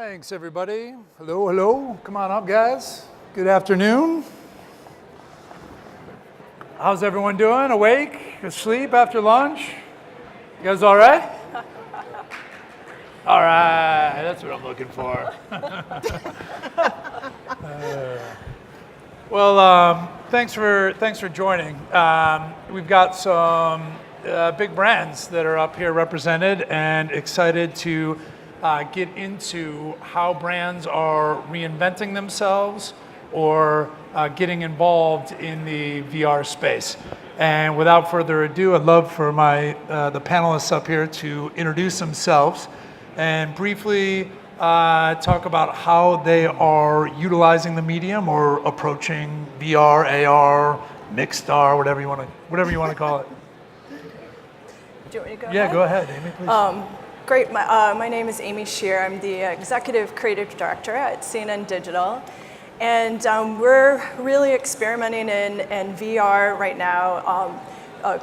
Thanks, everybody. Hello, hello. Come on up, guys. Good afternoon. How's everyone doing? Awake? Asleep after lunch? You guys all right? All right, that's what I'm looking for. Thanks for joining. We've got some big brands that are up here represented, and excited to get into how brands are reinventing themselves or getting involved in the VR space. And without further ado, I'd love for the panelists up here to introduce themselves and briefly talk about how they are utilizing the medium or approaching VR, AR, mixed R, whatever you want to call it. Do you want me to go Yeah, ahead? go ahead, Aimee, please. Great. My name is Aimee Schier. I'm the Executive Creative Director at CNN Digital. And we're really experimenting in VR right now,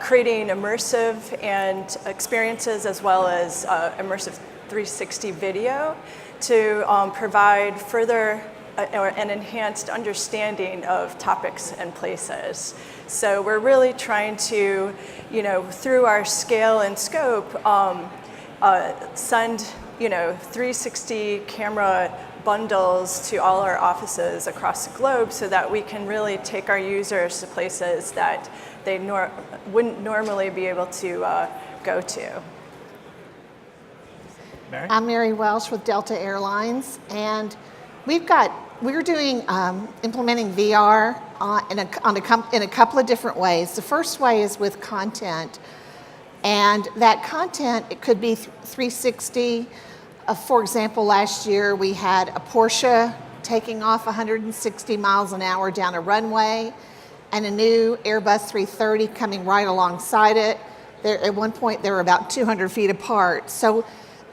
creating immersive and experiences as well as immersive 360 video to provide further an enhanced understanding of topics and places. So we're really trying to, through our scale and scope, send 360 camera bundles to all our offices across the globe so that we can really take our users to places that they wouldn't normally be able to go to. Mary? I'm Mary Welsh with Delta Airlines, and we're doing implementing VR in a couple of different ways. The first way is with content. And that content, it could be 360. For example, last year we had a Porsche taking off 160 miles an hour down a runway and a new Airbus 330 coming right alongside it. At one point, they were about 200 feet apart. So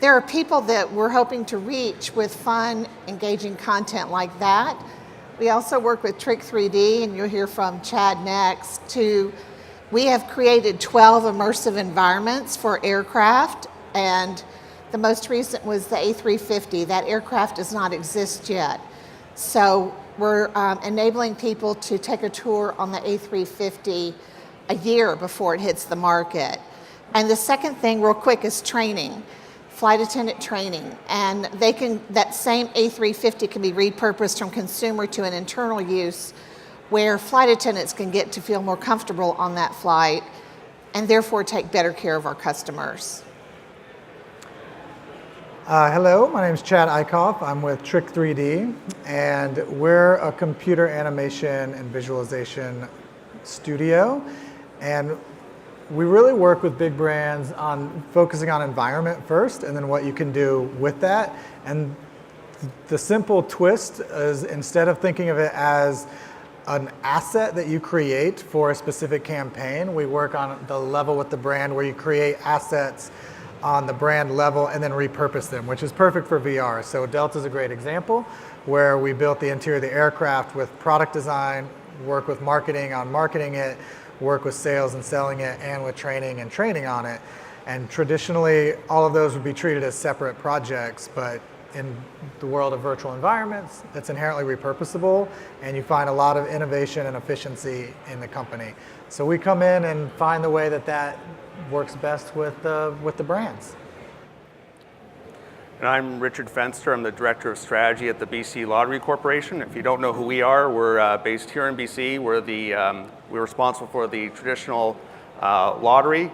there are people that we're hoping to reach with fun, engaging content like that. We also work with Trick 3D, and you'll hear from Chad next, we have created 12 immersive environments for aircraft, and the most recent was the A350. That aircraft does not exist yet. So we're enabling people to take a tour on the A350 a year before it hits the market. And the second thing, real quick, is training, flight attendant training. And that same A350 can be repurposed from consumer to an internal use, where flight attendants can get to feel more comfortable on that flight and therefore take better care of our customers. Hello, my name is Chad Eikhoff. I'm with Trick 3D, and we're a computer animation and visualization studio. And we really work with big brands on focusing on environment first and then what you can do with that. And the simple twist is, instead of thinking of it as an asset that you create for a specific campaign, we work on the level with the brand where you create assets on the brand level and then repurpose them, which is perfect for VR. So Delta's a great example, where we built the interior of the aircraft with product design, work with marketing on marketing it, work with sales and selling it, and with training and training on it. And traditionally, all of those would be treated as separate projects, but in the world of virtual environments, it's inherently repurposable, and you find a lot of innovation and efficiency in the company. So we come in and find the way that works best with the brands. And I'm Richard Fenster. I'm the Director of Strategy at the BC Lottery Corporation. If you don't know who we are, we're based here in BC. We're responsible for the traditional lottery,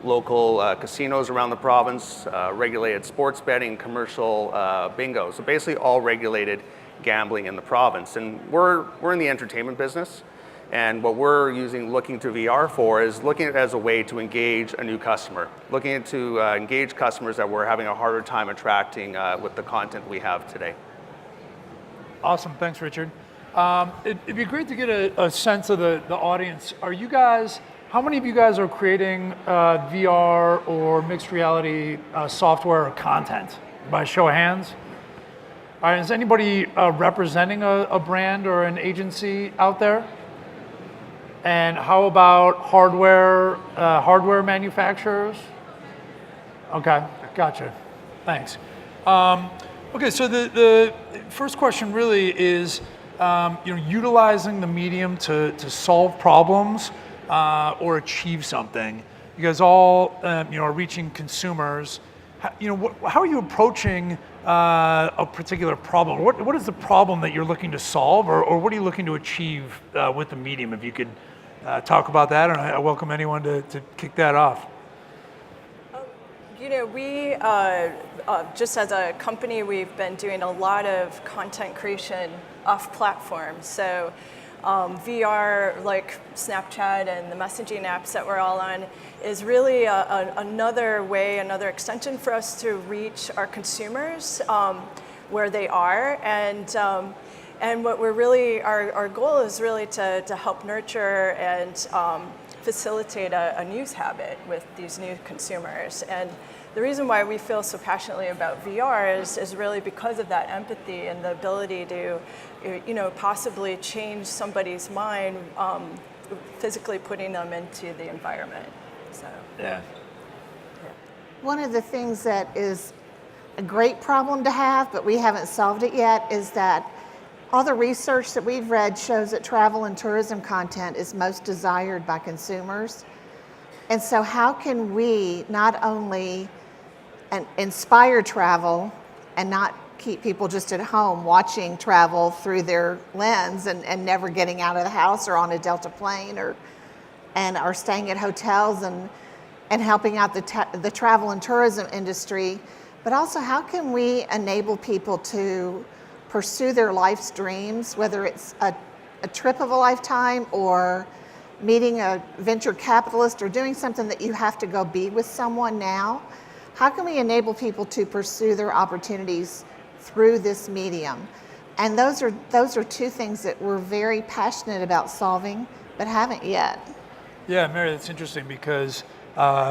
local casinos around the province, regulated sports betting, commercial bingo. So basically all regulated gambling in the province. And we're in the entertainment business. And what we're looking to VR for is looking at it as a way to engage a new customer, looking to engage customers that we're having a harder time attracting with the content we have today. Awesome, thanks, Richard. It'd be great to get a sense of the audience. How many of you guys are creating VR or mixed reality software or content? By show of hands. All right, is anybody representing a brand or an agency out there? And how about hardware manufacturers? Okay, gotcha. Thanks. Okay, so the first question really is, utilizing the medium to solve problems or achieve something. You guys all, are reaching consumers. How are you approaching a particular problem? What is the problem that you're looking to solve, or what are you looking to achieve with the medium? If you could talk about that, and I welcome anyone to kick that off. We, just as a company, we've been doing a lot of content creation off platform. So VR, like Snapchat and the messaging apps that we're all on, is really another way, another extension for us to reach our consumers where they are. And what we're really, our goal is really to help nurture and facilitate a news habit with these new consumers. And the reason why we feel so passionately about VR is really because of that empathy and the ability to, possibly change somebody's mind, physically putting them into the environment. So. Yeah. One of the things that is a great problem to have, but we haven't solved it yet, is that all the research that we've read shows that travel and tourism content is most desired by consumers. And so how can we not only inspire travel and not keep people just at home watching travel through their lens and never getting out of the house or on a Delta plane or staying at hotels and helping out the travel and tourism industry, but also how can we enable people to pursue their life's dreams, whether it's a trip of a lifetime or meeting a venture capitalist or doing something that you have to go be with someone now. How can we enable people to pursue their opportunities through this medium? And those are two things that we're very passionate about solving, but haven't yet. Yeah, Mary, that's interesting because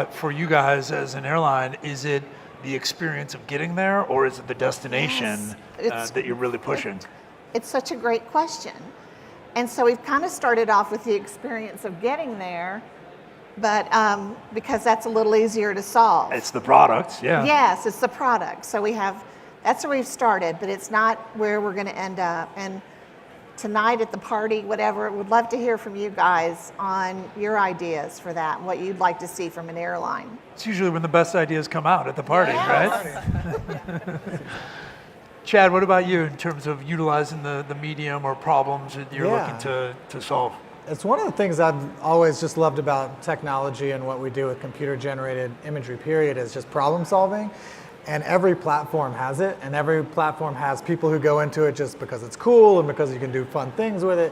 for you guys as an airline, is it the experience of getting there, or is it the destination that you're really pushing? It's such a great question. And so we've kind of started off with the experience of getting there, but because that's a little easier to solve. It's the product, yeah. Yes, it's the product. So that's where we've started, but it's not where we're going to end up. And tonight at the party, whatever, would love to hear from you guys on your ideas for that and what you'd like to see from an airline. It's usually when the best ideas come out at the party, Yes. right? Chad, what about you in terms of utilizing the medium or problems that you're looking to solve? It's one of the things I've always just loved about technology and what we do with computer-generated imagery, period, is just problem solving. And every platform has it, and every platform has people who go into it just because it's cool and because you can do fun things with it.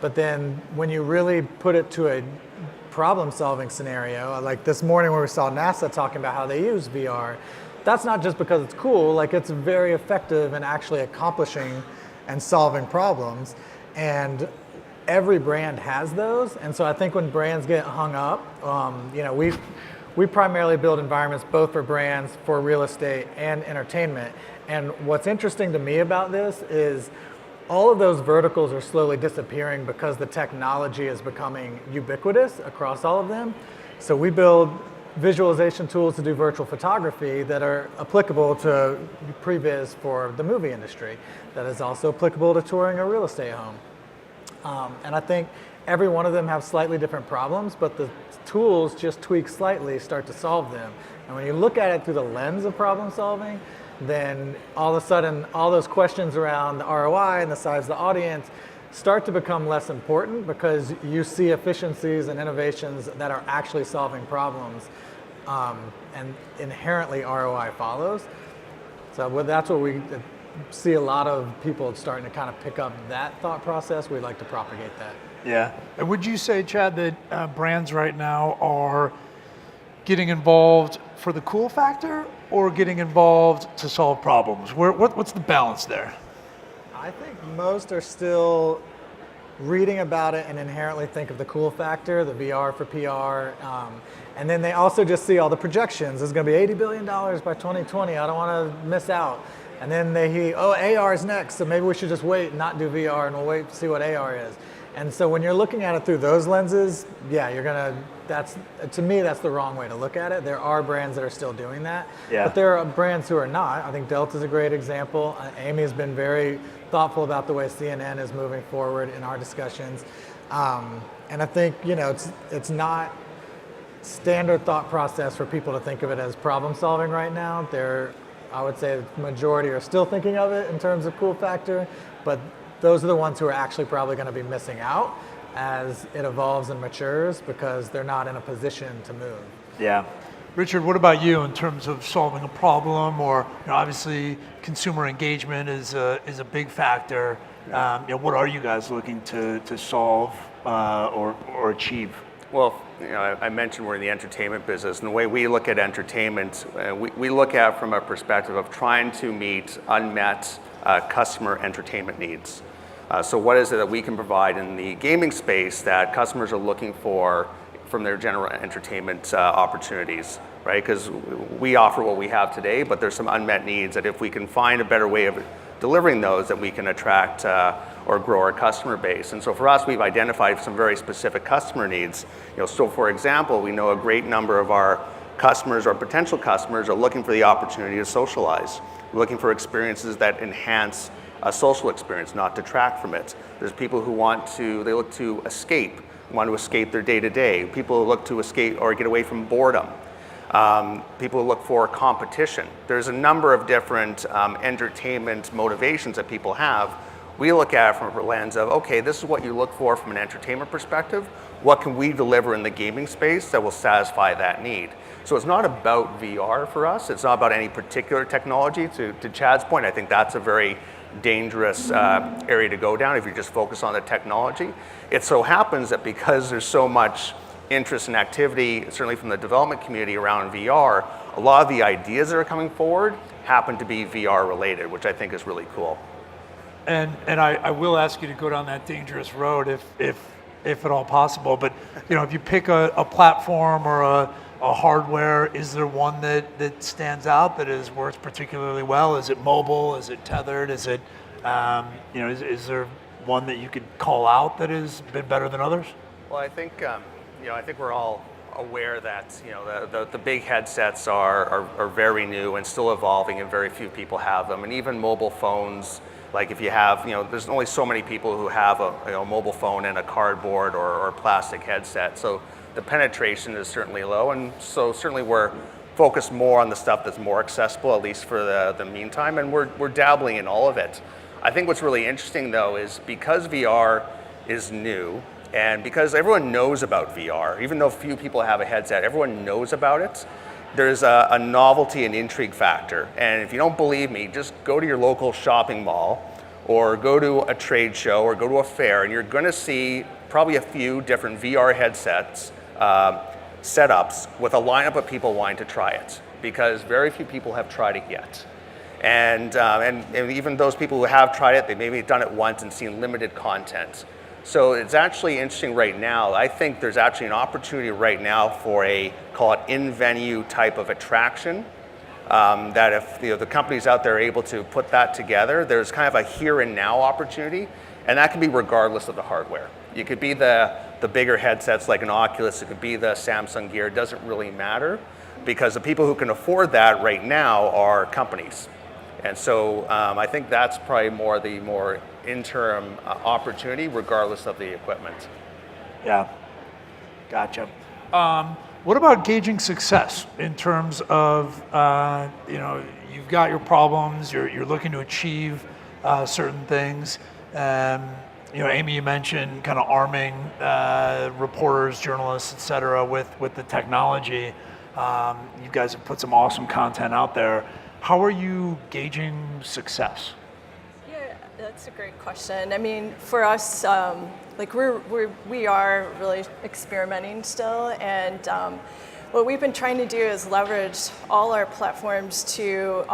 But then when you really put it to a problem-solving scenario, like this morning where we saw NASA talking about how they use VR, that's not just because it's cool, like it's very effective in actually accomplishing and solving problems. And every brand has those. And so I think when brands get hung up, we primarily build environments both for brands, for real estate, and entertainment. And what's interesting to me about this is all of those verticals are slowly disappearing because the technology is becoming ubiquitous across all of them. So we build visualization tools to do virtual photography that are applicable to previs for the movie industry, that is also applicable to touring a real estate home. And I think every one of them have slightly different problems, but the tools just tweak slightly, start to solve them. And when you look at it through the lens of problem solving, then all of a sudden, all those questions around the ROI and the size of the audience start to become less important because you see efficiencies and innovations that are actually solving problems, and inherently ROI follows. So that's what we see a lot of people starting to kind of pick up that thought process. We'd like to propagate that. Yeah. And would you say, Chad, that brands right now are getting involved for the cool factor or getting involved to solve problems? What's the balance there? I think most are still reading about it and inherently think of the cool factor, the VR for PR, and then they also just see all the projections. It's going to be $80 billion by 2020. I don't want to miss out. And then they hear, oh, AR is next, so maybe we should just wait and not do VR, and we'll wait to see what AR is. And so when you're looking at it through those lenses, yeah, to me, that's the wrong way to look at it. There are brands that are still doing that, but there are brands who are not. I think Delta's a great example. Aimee has been very thoughtful about the way CNN is moving forward in our discussions. And I think, it's not standard thought process for people to think of it as problem solving right now. I would say the majority are still thinking of it in terms of cool factor, but those are the ones who are actually probably going to be missing out as it evolves and matures because they're not in a position to move. Yeah. Richard, what about you in terms of solving a problem, or obviously consumer engagement is a big factor. What are you guys looking to solve or achieve? Well, I mentioned we're in the entertainment business, and the way we look at entertainment, we look at it from a perspective of trying to meet unmet customer entertainment needs. So what is it that we can provide in the gaming space that customers are looking for from their general entertainment opportunities, right? Because we offer what we have today, but there's some unmet needs that if we can find a better way of delivering those, that we can attract or grow our customer base. And so for us, we've identified some very specific customer needs. So for example, we know a great number of our customers or potential customers are looking for the opportunity to socialize, looking for experiences that enhance a social experience, not detract from it. There's people who they look to escape, want to escape their day-to-day. People who look to escape or get away from boredom. People who look for competition. There's a number of different entertainment motivations that people have. We look at it from a lens of, okay, this is what you look for from an entertainment perspective. What can we deliver in the gaming space that will satisfy that need? So it's not about VR for us. It's not about any particular technology. To Chad's point, I think that's a very dangerous area to go down if you just focus on the technology. It so happens that because there's so much interest and activity, certainly from the development community around VR, a lot of the ideas that are coming forward happen to be VR related, which I think is really cool. And I will ask you to go down that dangerous road if at all possible. But if you pick a platform or a hardware, is there one that stands out that has worked particularly well? Is it mobile? Is it tethered? Is it is there one that you could call out that has been better than others? Well, I think I think we're all aware that the big headsets are very new and still evolving, and very few people have them. And even mobile phones, like if you have, there's only so many people who have a mobile phone and a cardboard or plastic headset. So the penetration is certainly low, and so certainly we're focused more on the stuff that's more accessible, at least for the meantime, and we're dabbling in all of it. I think what's really interesting though is because VR is new, and because everyone knows about VR, even though few people have a headset, everyone knows about it. There's a novelty and intrigue factor. And if you don't believe me, just go to your local shopping mall or go to a trade show or go to a fair, and you're gonna see probably a few different VR headsets setups with a lineup of people wanting to try it, because very few people have tried it yet. And even those people who have tried it, they maybe have done it once and seen limited content. So it's actually interesting right now. I think there's actually an opportunity right now for call it in-venue type of attraction, that if the companies out there are able to put that together, there's kind of a here and now opportunity, and that can be regardless of the hardware. You could be the bigger headsets like an Oculus, it could be the Samsung Gear, it doesn't really matter, because the people who can afford that right now are companies. And so I think that's probably the more interim opportunity, regardless of the equipment. Yeah, gotcha. What about gauging success in terms of, you've got your problems, you're looking to achieve certain things. Aimee, you mentioned kind of arming reporters, journalists, et cetera, with the technology. You guys have put some awesome content out there. How are you gauging success? Yeah, that's a great question. I mean, for us, we are really experimenting still, and what we've been trying to do is leverage all our platforms to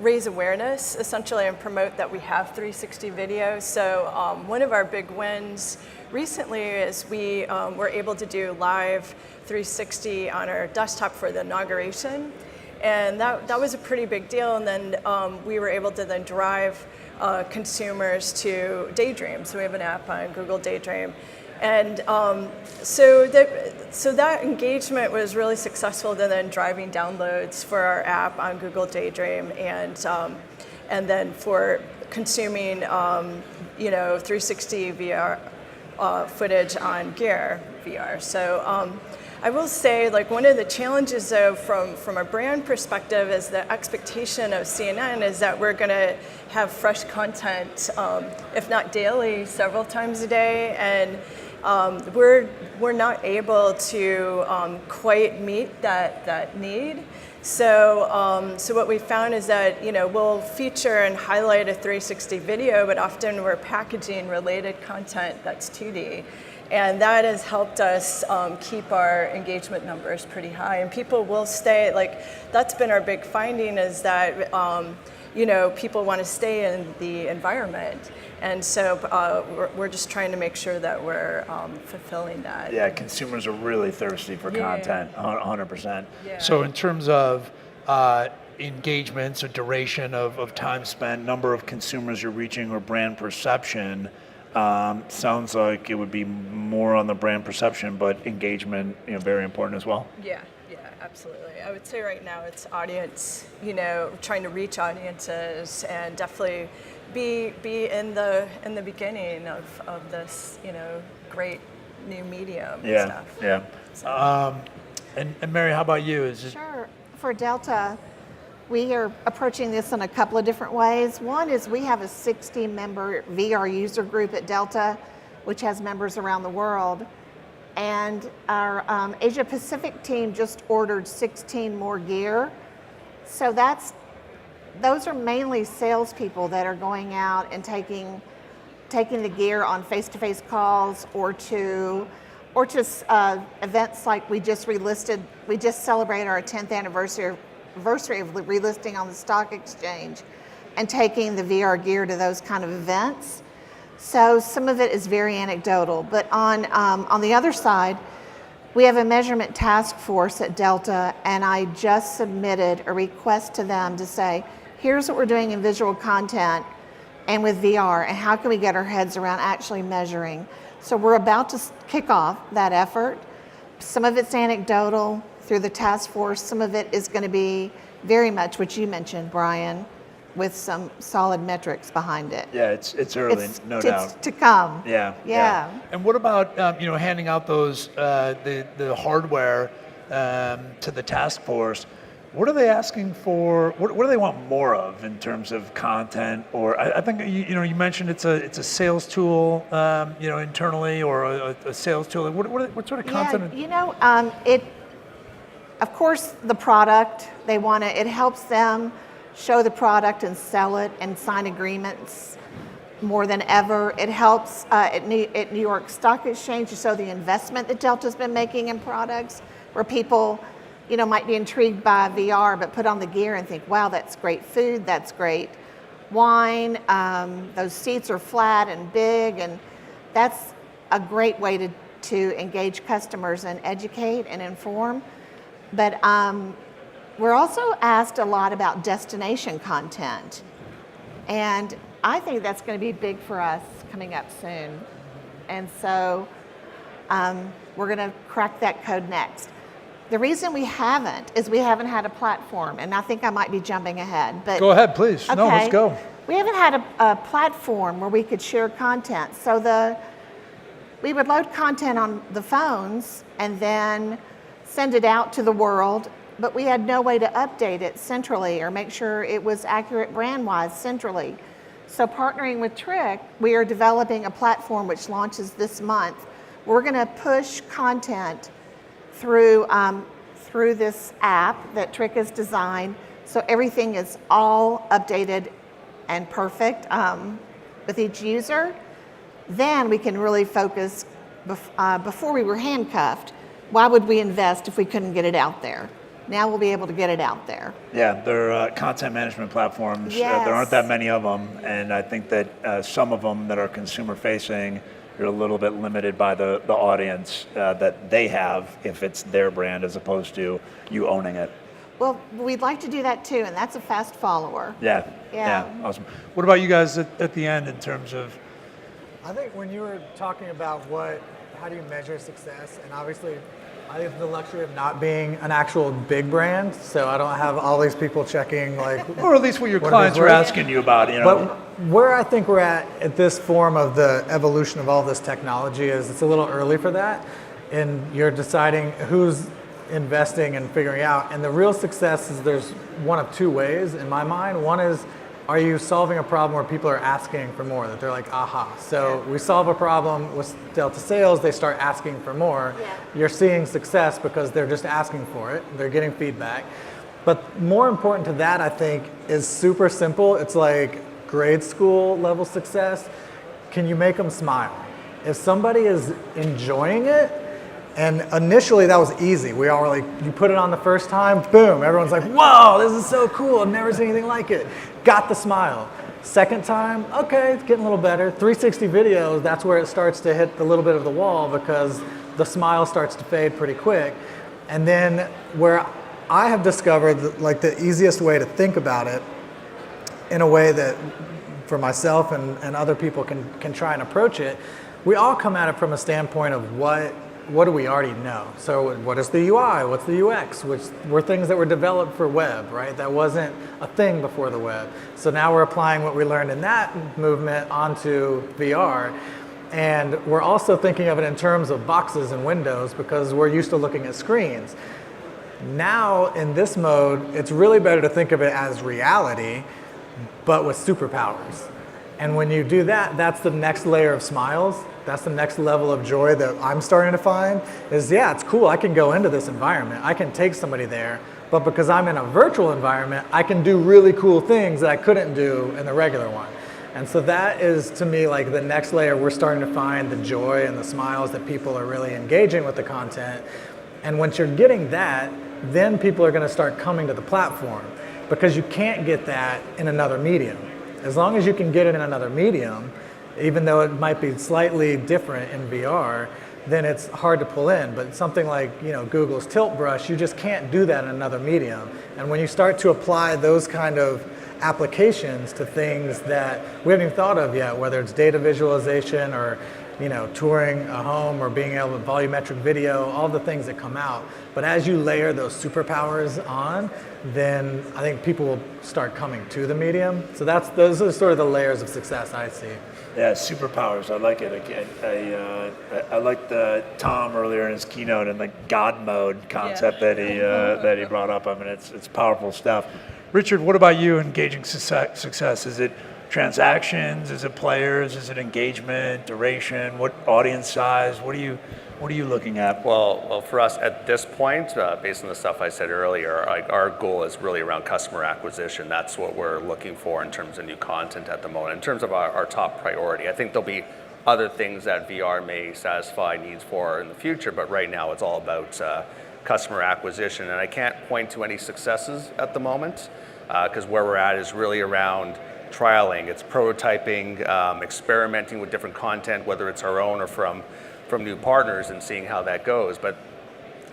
raise awareness, essentially, and promote that we have 360 video. So one of our big wins recently is we were able to do live 360 on our desktop for the inauguration. And that was a pretty big deal. And then we were able to then drive consumers to Daydream. So we have an app on Google Daydream. And so that engagement was really successful to then driving downloads for our app on Google Daydream, and then for consuming 360 VR footage on Gear VR. So I will say, like, one of the challenges though from a brand perspective is the expectation of CNN is that we're going to have fresh content, if not daily, several times a day, and we're not able to quite meet that need. So what we found is that we'll feature and highlight a 360 video, but often we're packaging related content that's 2D. And that has helped us keep our engagement numbers pretty high. And people will stay, like, that's been our big finding, is that people want to stay in the environment. And so we're just trying to make sure that we're fulfilling that. Yeah, consumers are really thirsty for content, 100%. Yeah. So in terms of engagements or duration of time spent, number of consumers you're reaching, or brand perception, sounds like it would be more on the brand perception, but engagement, very important as well. Yeah, absolutely. I would say right now it's audience, trying to reach audiences, and definitely be in the beginning of this, great new medium and stuff. Yeah. So. And Mary, how about you? Sure. For Delta, we are approaching this in a couple of different ways. One is we have a 60-member VR user group at Delta, which has members around the world. And our Asia Pacific team just ordered 16 more gear. So those are mainly salespeople that are going out and taking the gear on face-to-face calls, or just events like we just celebrated our 10th anniversary of relisting on the stock exchange, and taking the VR gear to those kind of events. So some of it is very anecdotal, but on the other side, we have a measurement task force at Delta, and I just submitted a request to them to say, here's what we're doing in visual content and with VR, and how can we get our heads around actually measuring. So we're about to kick off that effort. Some of it's anecdotal through the task force. Some of it is going to be very much what you mentioned, Brian, with some solid metrics behind it. Yeah, it's early, no doubt. It's to come. Yeah. And what about handing out those the hardware to the task force? What are they asking for? What do they want more of in terms of content? Or I think you mentioned it's a sales tool, internally, or a sales tool. What sort of content? Yeah, of course, the product, it helps them show the product and sell it and sign agreements more than ever. It helps at New York Stock Exchange to show the investment that Delta's been making in products, where people might be intrigued by VR, but put on the gear and think, wow, that's great food, that's great wine, those seats are flat and big, and that's a great way to engage customers and educate and inform. But we're also asked a lot about destination content, and I think that's going to be big for us coming up soon. And so we're going to crack that code next. The reason we haven't is we haven't had a platform, and I think I might be jumping ahead. But go ahead, please. Okay. No, let's go. We haven't had a platform where we could share content. So we would load content on the phones and then send it out to the world, but we had no way to update it centrally or make sure it was accurate brand-wise centrally. So partnering with Trick, we are developing a platform which launches this month. We're going to push content through this app that Trick has designed, so everything is all updated and perfect with each user. Then we can really focus. Before we were handcuffed, why would we invest if we couldn't get it out there? Now we'll be able to get it out there. Yeah, they're content management platforms. Yes. There aren't that many of them, and I think that some of them that are consumer facing, you're a little bit limited by the audience that they have if it's their brand as opposed to you owning it. Well, we'd like to do that too, and that's a fast follower. Yeah. Yeah. Awesome. What about you guys at the end in terms of? I think when you were talking about how do you measure success, and obviously I have the luxury of not being an actual big brand, so I don't have all these people checking like, Or at least what your What clients is are worth? asking you about, but where I think we're at this form of the evolution of all this technology is it's a little early for that, and you're deciding who's investing and figuring out, and the real success is there's one of two ways in my mind. One is, are you solving a problem where people are asking for more, that they're like, aha. So we solve a problem with Delta Sales, they start asking for more. Yeah. You're seeing success because they're just asking for it, they're getting feedback. But more important to that, I think, is super simple. It's like grade school level success. Can you make them smile? If somebody is enjoying it, and initially that was easy. We all were like, you put it on the first time, boom, everyone's like, whoa, this is so cool, I've never seen anything like it. Got the smile. Second time, okay, it's getting a little better. 360 videos, that's where it starts to hit a little bit of the wall because the smile starts to fade pretty quick. And then where I have discovered like the easiest way to think about it in a way that for myself and other people can try and approach it, we all come at it from a standpoint of what do we already know? So what is the UI? What's the UX? Which were things that were developed for web, right? That wasn't a thing before the web. So now we're applying what we learned in that movement onto VR. And we're also thinking of it in terms of boxes and windows because we're used to looking at screens. Now in this mode, it's really better to think of it as reality, but with superpowers. And when you do that, that's the next layer of smiles. That's the next level of joy that I'm starting to find is, yeah, it's cool. I can go into this environment. I can take somebody there, but because I'm in a virtual environment, I can do really cool things that I couldn't do in the regular one. And so that is, to me, like the next layer. We're starting to find the joy and the smiles that people are really engaging with the content. And once you're getting that, then people are going to start coming to the platform because you can't get that in another medium. As long as you can get it in another medium, even though it might be slightly different in VR, then it's hard to pull in. But something like Google's Tilt Brush, you just can't do that in another medium. And when you start to apply those kind of applications to things that we haven't even thought of yet, whether it's data visualization or touring a home or being able to volumetric video, all the things that come out. But as you layer those superpowers on, then I think people will start coming to the medium. So those are sort of the layers of success I see. Yeah, superpowers. I like it. I liked Tom earlier in his keynote and the God mode concept that he brought up. I mean, it's powerful stuff. Richard, what about you engaging success? Is it transactions? Is it players? Is it engagement, duration? What audience size? What are you looking at? Well, for us at this point, based on the stuff I said earlier, our goal is really around customer acquisition. That's what we're looking for in terms of new content at the moment. In terms of our top priority, I think there'll be other things that VR may satisfy needs for in the future, but right now it's all about customer acquisition. And I can't point to any successes at the moment because where we're at is really around trialing. It's prototyping, experimenting with different content, whether it's our own or from new partners, and seeing how that goes. But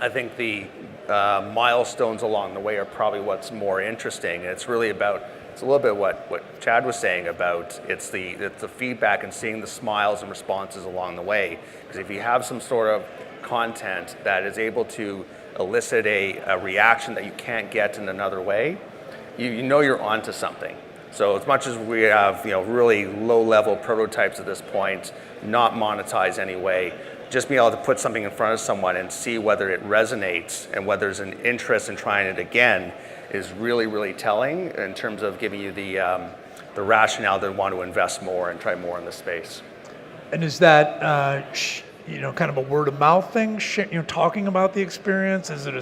I think the milestones along the way are probably what's more interesting. And it's really about, it's a little bit what Chad was saying about it's the feedback and seeing the smiles and responses along the way. Because if you have some sort of content that is able to elicit a reaction that you can't get in another way, you know you're onto something. So as much as we have really low-level prototypes at this point, not monetized anyway, just being able to put something in front of someone and see whether it resonates and whether there's an interest in trying it again is really, really telling in terms of giving you the rationale to want to invest more and try more in the space. And is that kind of a word of mouth thing? Talking about the experience? Is it a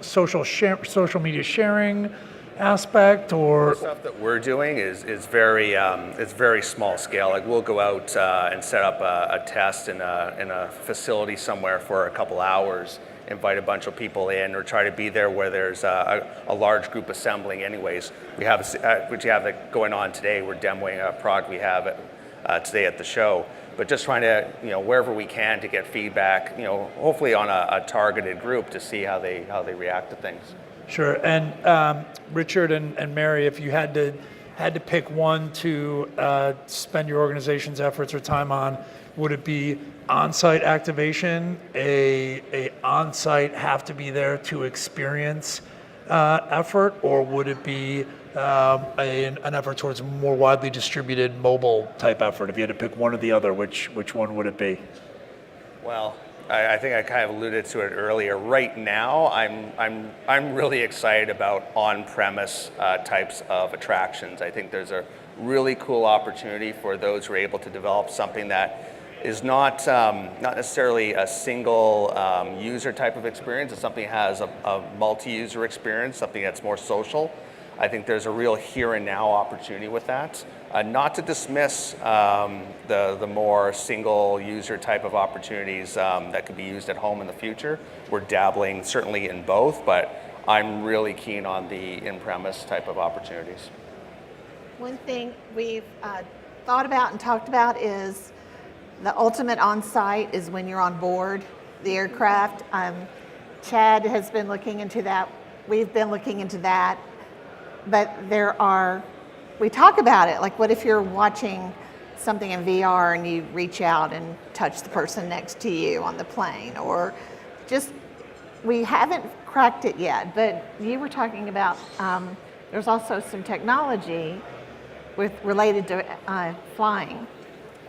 social media sharing aspect, or the stuff that we're doing is very small scale. Like we'll go out and set up a test in a facility somewhere for a couple hours, invite a bunch of people in, or try to be there where there's a large group assembling. Anyways, we have that going on today. We're demoing a product we have today at the show. But just trying to wherever we can to get feedback. Hopefully on a targeted group to see how they react to things. Sure. And Richard and Mary, if you had to pick one to spend your organization's efforts or time on, would it be on-site activation, a on-site have to be there to experience effort, or would it be an effort towards a more widely distributed mobile Type effort. If you had to pick one or the other, which one would it be? Well, I think I kind of alluded to it earlier. Right now, I'm really excited about on-premise types of attractions. I think there's a really cool opportunity for those who are able to develop something that is not necessarily a single user type of experience. It's something that has a multi-user experience, something that's more social. I think there's a real here and now opportunity with that. Not to dismiss the more single user type of opportunities that could be used at home in the future. We're dabbling certainly in both, but I'm really keen on the in-premise type of opportunities. One thing we've thought about and talked about is the ultimate on-site is when you're on board the aircraft. Chad has been looking into that. We've been looking into that. But we talk about it, like what if you're watching something in VR and you reach out and touch the person next to you on the plane, or just, we haven't cracked it yet, but you were talking about, there's also some technology related to flying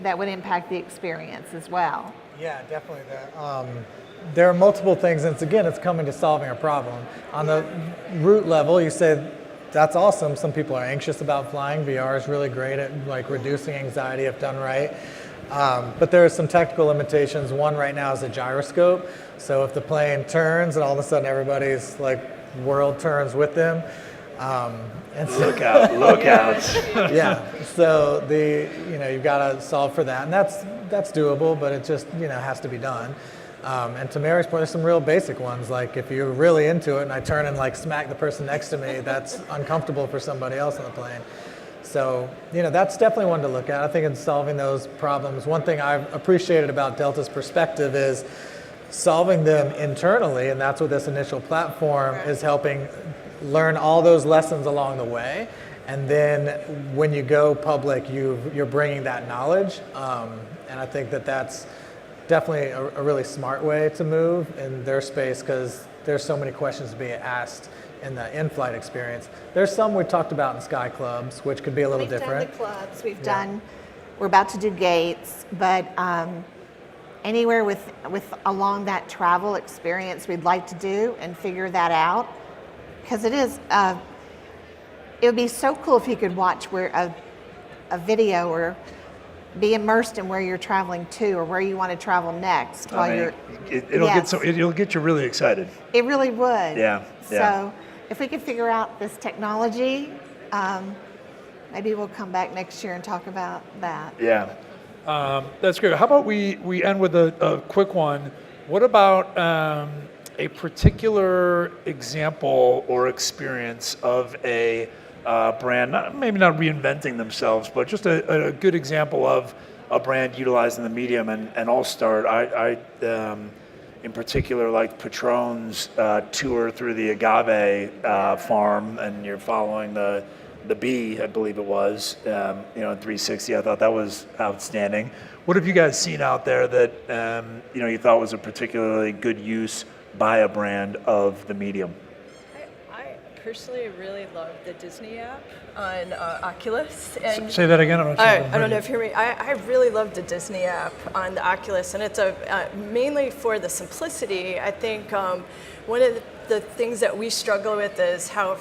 that would impact the experience as well. Yeah, definitely. There are multiple things, and it's coming to solving a problem. On the root level, you said, that's awesome. Some people are anxious about flying. VR is really great at like reducing anxiety if done right. But there are some technical limitations. One right now is a gyroscope. So if the plane turns and all of a sudden everybody's like world turns with them. And so, Look out! yeah. So you've got to solve for that, and that's doable, but it just has to be done. And to Mary's point, there's some real basic ones, like if you're really into it and I turn and like smack the person next to me, that's uncomfortable for somebody else on the plane. So, that's definitely one to look at. I think in solving those problems, one thing I've appreciated about Delta's perspective is solving them internally, and that's what this initial platform is helping learn all those lessons along the way. And then when you go public, you're bringing that knowledge. And I think that's definitely a really smart way to move in their space, because there's so many questions to be asked in the in-flight experience. There's some we talked about in Sky Clubs, which could be a little different. We've done the clubs, we're about to do gates, but anywhere with along that travel experience we'd like to do and figure that out, because it would be so cool if you could watch a video or be immersed in where you're traveling to or where you want to travel next It'll get you really excited. It really would. Yeah. So if we could figure out this technology, maybe we'll come back next year and talk about that. Yeah. That's great. How about we end with a quick one? What about a particular example or experience of a brand, maybe not reinventing themselves, but just a good example of a brand utilizing the medium? And I'll start. I in particular like Patron's tour through the agave farm, and you're following the bee, I believe it was, in 360. I thought that was outstanding. What have you guys seen out there that you thought was a particularly good use by a brand of the medium? I personally really love the Disney app on Oculus. And Say that again. I'm not sure. I don't know if you hear me. I really love the Disney app on the Oculus, and it's mainly for the simplicity. I think one of the things that we struggle with is how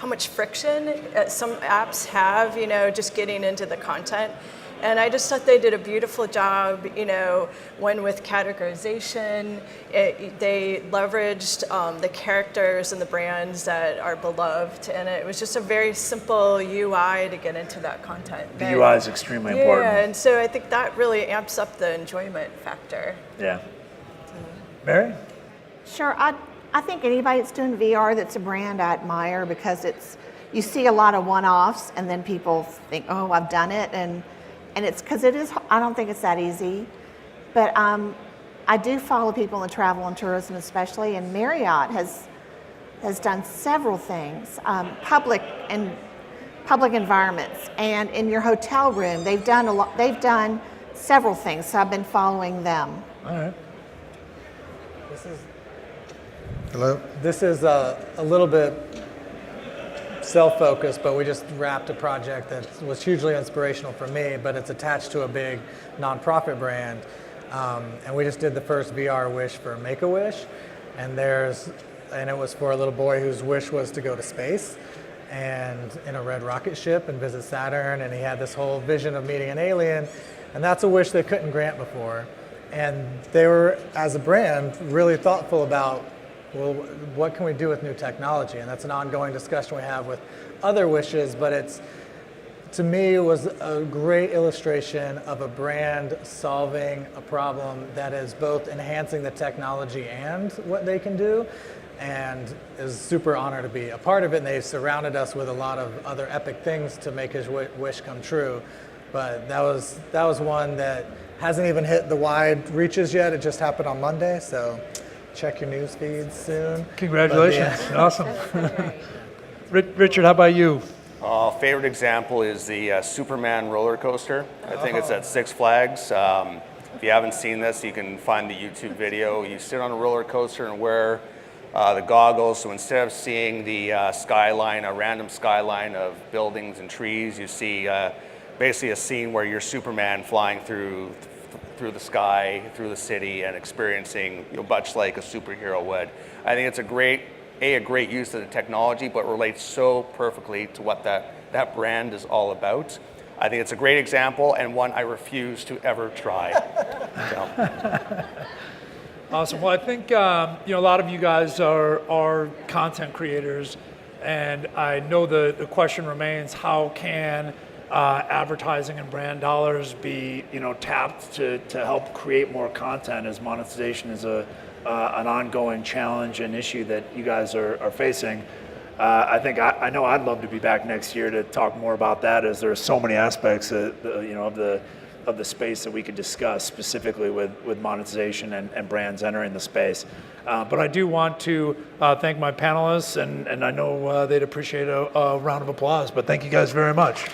much friction some apps have, just getting into the content. And I just thought they did a beautiful job, one with categorization. They leveraged the characters and the brands that are beloved, and it was just a very simple UI to get into that content. The UI is extremely important. Yeah, and so I think that really amps up the enjoyment factor. Yeah. Mary? Sure. I think anybody that's doing VR that's a brand I admire, because you see a lot of one-offs, and then people think, oh, I've done it, and it's because I don't think it's that easy. But I do follow people in travel and tourism especially, and Marriott has has done several things, public environments, and in your hotel room, they've done a lot. They've done several things, so I've been following them. All right. Hello. This is a little bit self-focused, but we just wrapped a project that was hugely inspirational for me, but it's attached to a big nonprofit brand. And we just did the first VR wish for Make-A-Wish, and it was for a little boy whose wish was to go to space and in a red rocket ship and visit Saturn, and he had this whole vision of meeting an alien, and that's a wish they couldn't grant before. And they were, as a brand, really thoughtful about, well, what can we do with new technology? And that's an ongoing discussion we have with other wishes, but to me, it was a great illustration of a brand solving a problem that is both enhancing the technology and what they can do, and is super honored to be a part of it. And they surrounded us with a lot of other epic things to make his wish come true. But that was one that hasn't even hit the wide reaches yet. It just happened on Monday, so check your news feeds soon. Congratulations. Awesome. Richard, how about you? Favorite example is the Superman roller coaster. I think it's at Six Flags. If you haven't seen this, you can find the YouTube video. You sit on a roller coaster and wear the goggles, so instead of seeing the skyline, a random skyline of buildings and trees, you see basically a scene where you're Superman flying through the sky, through the city, and experiencing, much like a superhero would. I think it's a great use of the technology, but relates so perfectly to what that brand is all about. I think it's a great example, and one I refuse to ever try. Awesome. Well, I think a lot of you guys are content creators, and I know the question remains: how can advertising and brand dollars be tapped to help create more content, as monetization is an ongoing challenge and issue that you guys are facing? I know I'd love to be back next year to talk more about that, as there are so many aspects of the space that we could discuss specifically with monetization and brands entering the space. But I do want to thank my panelists, and I know they'd appreciate a round of applause. But thank you guys very much.